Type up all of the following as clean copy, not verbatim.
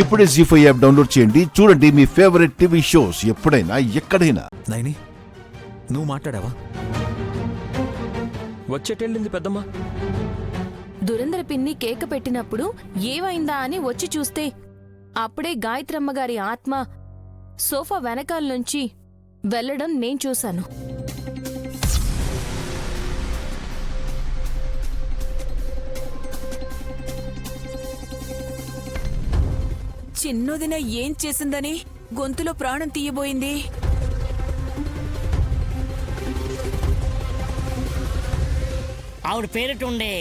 ఇప్పుడే జీ5 app download చేయండి. చూడండి మీ ఫేవరెట్ టీవీ షోస్ ఎప్పుడైనా ఎక్కడైనా. నైని, నువ్వు మాట్లాడావా? వచ్చేటెళ్ళింది పెద్దమ్మ. దురందర పిన్ని కేక పెట్టినప్పుడు ఏమైందా అని వచ్చి చూస్తే అప్పుడే గాయత్రమ్మ గారి ఆత్మ సోఫా వెనకాల నుంచి వెళ్లడం నేను చూశాను. చిన్నదిన ఏం చేసిందని గొంతులో ప్రాణం తీయబోయింది. ఆవిడ పేరిట ఉండే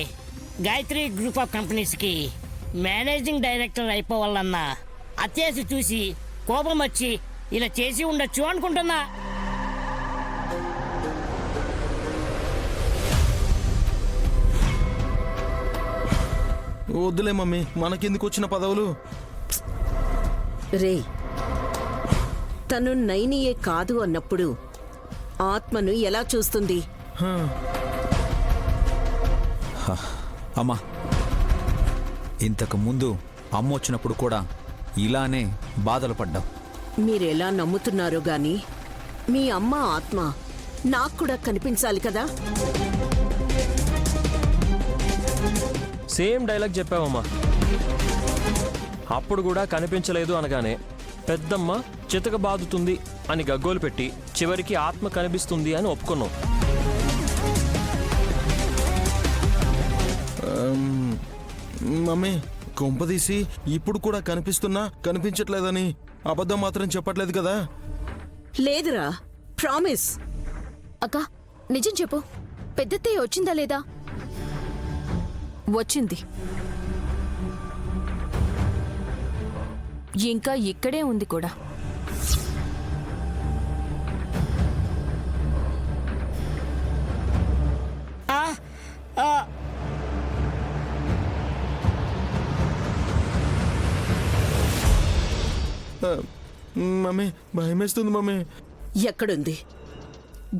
గాయత్రి గ్రూప్ ఆఫ్ కంపెనీస్కి మేనేజింగ్ డైరెక్టర్ అయిపోవాలన్న అత్యాశ చూసి కోపం వచ్చి ఇలా చేసి ఉండొచ్చు అనుకుంటున్నా. వద్దులే మమ్మీ, మనకెందుకు వచ్చిన పదవులు. రే, తను నైనియే కాదు అన్నప్పుడు ఆత్మను ఎలా చూస్తుంది? అమ్మా, ఇంతకు ముందు అమ్మ వచ్చినప్పుడు కూడా ఇలానే బాధలు పడ్డాం. మీరెలా నమ్ముతున్నారో గాని మీ అమ్మ ఆత్మ నాకు కూడా కనిపించాలి కదా. సేమ్ డైలాగ్ చెప్పావమ్మా. అప్పుడు కూడా కనిపించలేదు అనగానే పెద్దమ్మ చితక బాదుతుంది అని గగ్గోలు పెట్టి చివరికి ఆత్మ కనిపిస్తుంది అని ఒప్పుకున్నాం. మమ్మీ, కొంపదీసి ఇప్పుడు కూడా కనిపించట్లేదని అబద్ధం మాత్రం చెప్పట్లేదు కదా? లేదురా, ప్రామిస్. అక్క నిజం చెప్పు, పెద్దత్తయ్య వచ్చిందా లేదా? వచ్చింది. ఇంకా ఇక్కడే ఉంది కూడా. మమ్మీ, భయమేస్తుంది మమ్మీ. ఎక్కడుంది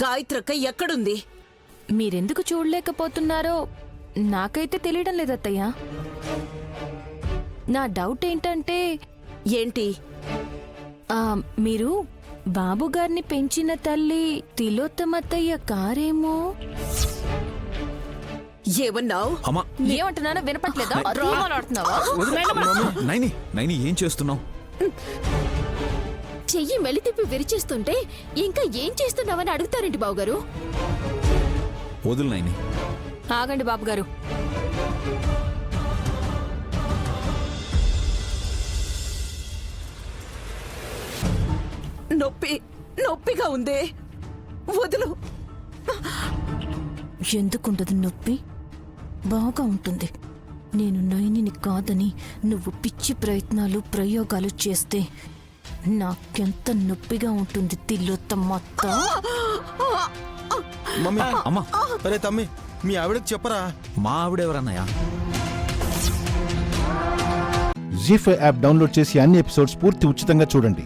గాయత్రక్క? ఎక్కడుంది? మీరెందుకు చూడలేకపోతున్నారో నాకైతే తెలియడం లేదత్తయ్య. నా డౌట్ ఏంటంటే ఏంటి? మీరు బాబుగారిని పెంచిన తల్లి తిలోత్తమత్తయ్య కారేమో. ఏమన్నావు? అమ్మా, ఏమంటున్నానో వినపట్లేదా? నైని, నైని ఏం చేస్తున్నావు? చెయ్యి మెలితిప్పి విరిచేస్తుంటే ఇంకా ఏం చేస్తున్నావని అడుగుతారేంటి బాబుగారు? వదులు నైని. ఆగండి బాబుగారు. నొప్పిగా ఉందే, వదులు. ఎందుకుంటది నొప్పి? బాగా ఉంటుంది. నేను నైనిని కాదని నువ్వు పిచ్చి ప్రయోగాలు చేస్తే నాకెంత నొప్పిగా ఉంటుంది తిలోత్తమత్త. మమ్మీ, అమ్మా, అరే తమ్మి, మీ ఆవిడకి చెప్పరా? మా ఆవిడెవరన్నాయా? జీ5 యాప్ డౌన్లోడ్ చేసి అన్ని ఎపిసోడ్స్ పూర్తి ఉచితంగా చూడండి.